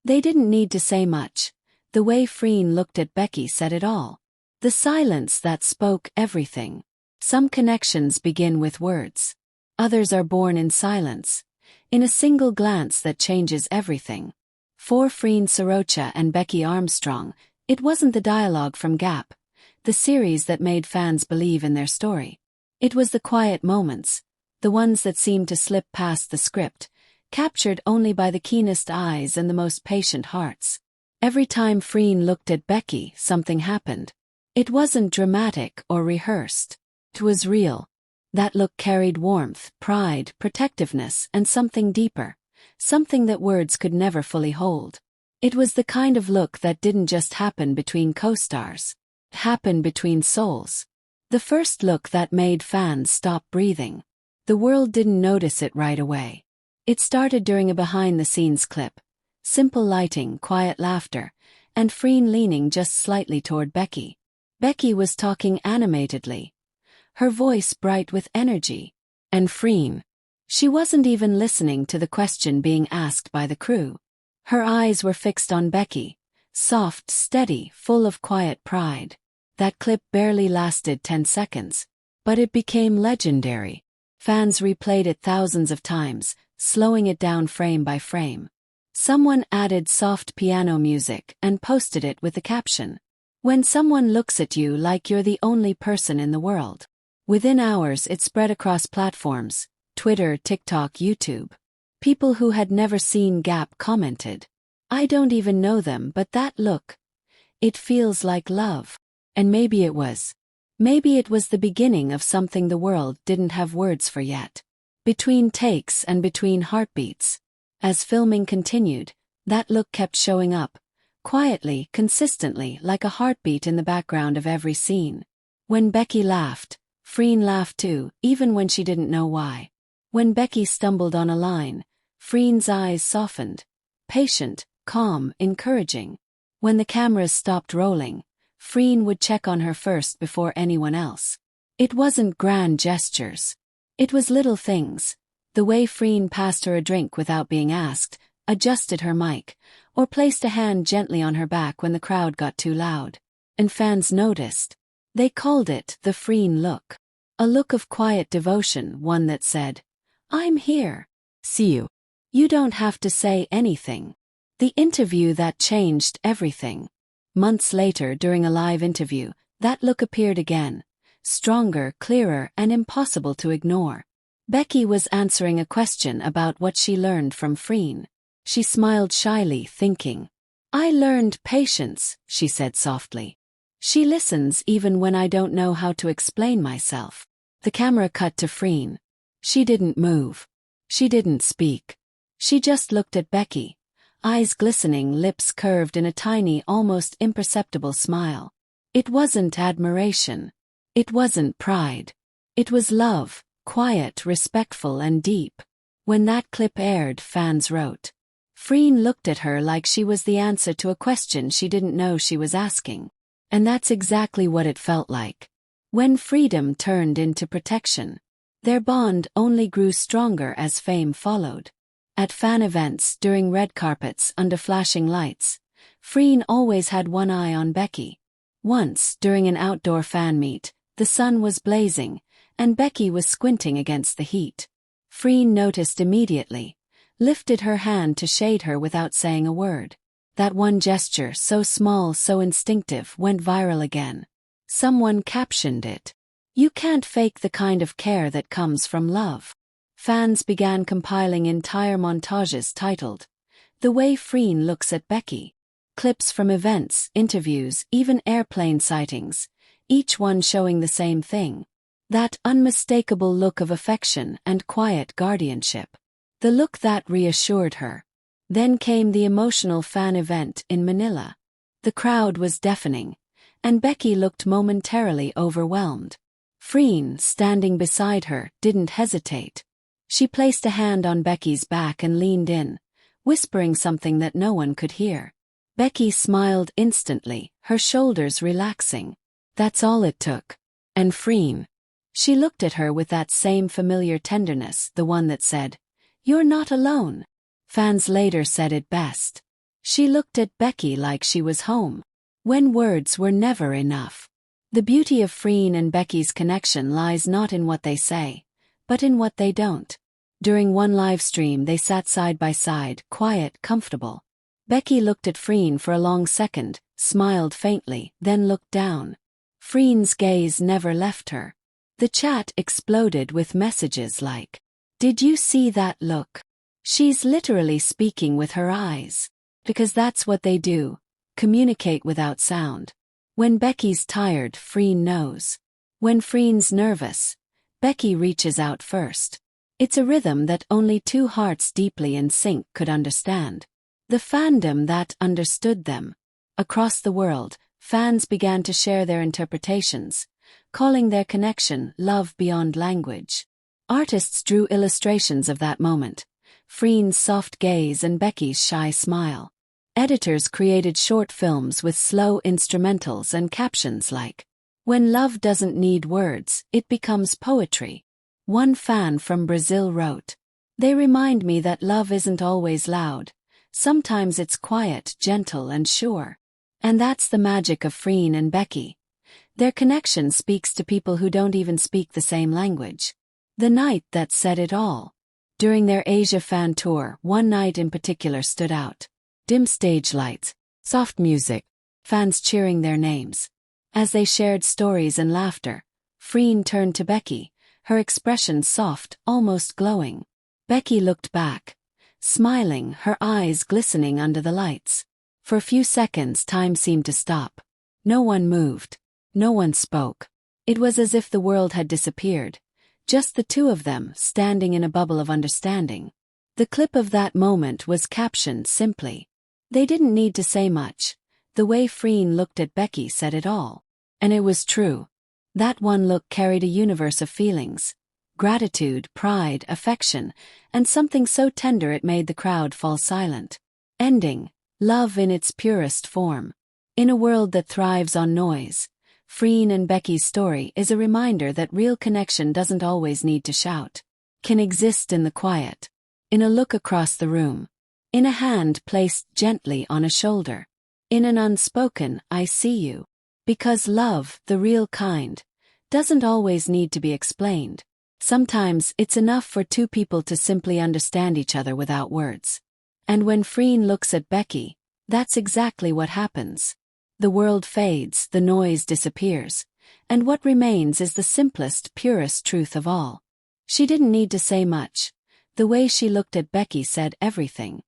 They didn't need to say much. The way Freen looked at Becky said it all. The silence that spoke everything. Some connections begin with words. Others are born in silence. In a single glance that changes everything. For Freen Sorocha and Becky Armstrong, it wasn't the dialogue from Gap, the series that made fans believe in their story. It was the quiet moments, the ones that seemed to slip past the script, captured only by the keenest eyes and the most patient hearts. Every time Freen looked at Becky, something happened. It wasn't dramatic or rehearsed. It was real. That look carried warmth, pride, protectiveness, and something deeper. Something that words could never fully hold. It was the kind of look that didn't just happen between co-stars. It happened between souls. The first look that made fans stop breathing. The world didn't notice it right away. It started during a behind-the-scenes clip. Simple lighting, quiet laughter, and Freen leaning just slightly toward Becky. Becky was talking animatedly. Her voice bright with energy. And Freen. She wasn't even listening to the question being asked by the crew. Her eyes were fixed on Becky, soft, steady, full of quiet pride. That clip barely lasted 10 seconds, but it became legendary. Fans replayed it thousands of times, slowing it down frame by frame. Someone added soft piano music and posted it with the caption, "When someone looks at you like you're the only person in the world." Within hours it spread across platforms. Twitter, TikTok, YouTube. People who had never seen Gap commented, "I don't even know them, but that look. It feels like love." And maybe it was. Maybe it was the beginning of something the world didn't have words for yet. Between takes and between heartbeats. As filming continued, that look kept showing up. Quietly, consistently, like a heartbeat in the background of every scene. When Becky laughed, Freen laughed too, even when she didn't know why. When Becky stumbled on a line, Freen's eyes softened. Patient, calm, encouraging. When the cameras stopped rolling, Freen would check on her first before anyone else. It wasn't grand gestures. It was little things. The way Freen passed her a drink without being asked, adjusted her mic, or placed a hand gently on her back when the crowd got too loud. And fans noticed. They called it the Freen look. A look of quiet devotion, one that said, "I'm here. See you. You don't have to say anything." The interview that changed everything. Months later, during a live interview, that look appeared again. Stronger, clearer, and impossible to ignore. Becky was answering a question about what she learned from Freen. She smiled shyly, thinking, "I learned patience," she said softly. "She listens even when I don't know how to explain myself." The camera cut to Freen. She didn't move. She didn't speak. She just looked at Becky, eyes glistening, lips curved in a tiny, almost imperceptible smile. It wasn't admiration. It wasn't pride. It was love, quiet, respectful, and deep. When that clip aired, fans wrote. Freen looked at her like she was the answer to a question she didn't know she was asking. And that's exactly what it felt like. When freedom turned into protection. Their bond only grew stronger as fame followed. At fan events, during red carpets, under flashing lights, Freen always had one eye on Becky. Once, during an outdoor fan meet, the sun was blazing, and Becky was squinting against the heat. Freen noticed immediately, lifted her hand to shade her without saying a word. That one gesture, so small, so instinctive, went viral again. Someone captioned it, "You can't fake the kind of care that comes from love." Fans began compiling entire montages titled, "The Way Freen Looks at Becky." Clips from events, interviews, even airplane sightings, each one showing the same thing. That unmistakable look of affection and quiet guardianship. The look that reassured her. Then came the emotional fan event in Manila. The crowd was deafening, and Becky looked momentarily overwhelmed. Freen, standing beside her, didn't hesitate. She placed a hand on Becky's back and leaned in, whispering something that no one could hear. Becky smiled instantly, her shoulders relaxing. That's all it took. And Freen. She looked at her with that same familiar tenderness, the one that said, "You're not alone." Fans later said it best. She looked at Becky like she was home. When words were never enough. The beauty of Freen and Becky's connection lies not in what they say, but in what they don't. During one live stream they sat side by side, quiet, comfortable. Becky looked at Freen for a long second, smiled faintly, then looked down. Freen's gaze never left her. The chat exploded with messages like, "Did you see that look? She's literally speaking with her eyes." Because that's what they do, communicate without sound. When Becky's tired, Freen knows. When Freen's nervous, Becky reaches out first. It's a rhythm that only two hearts deeply in sync could understand. The fandom that understood them. Across the world, fans began to share their interpretations, calling their connection love beyond language. Artists drew illustrations of that moment, Freen's soft gaze and Becky's shy smile. Editors created short films with slow instrumentals and captions like, "When love doesn't need words, it becomes poetry." One fan from Brazil wrote, "They remind me that love isn't always loud. Sometimes it's quiet, gentle and sure." And that's the magic of Freen and Becky. Their connection speaks to people who don't even speak the same language. The night that said it all. During their Asia fan tour, one night in particular stood out. Dim stage lights, soft music, fans cheering their names. As they shared stories and laughter, Freen turned to Becky, her expression soft, almost glowing. Becky looked back, smiling, her eyes glistening under the lights. For a few seconds time seemed to stop. No one moved. No one spoke. It was as if the world had disappeared. Just the two of them, standing in a bubble of understanding. The clip of that moment was captioned simply. They didn't need to say much. The way Freen looked at Becky said it all. And it was true. That one look carried a universe of feelings. Gratitude, pride, affection, and something so tender it made the crowd fall silent. Ending. Love in its purest form. In a world that thrives on noise, Freen and Becky's story is a reminder that real connection doesn't always need to shout. Can exist in the quiet. In a look across the room. In a hand placed gently on a shoulder. In an unspoken, "I see you." Because love, the real kind, doesn't always need to be explained. Sometimes it's enough for two people to simply understand each other without words. And when Freen looks at Becky, that's exactly what happens. The world fades, the noise disappears, and what remains is the simplest, purest truth of all. She didn't need to say much. The way she looked at Becky said everything.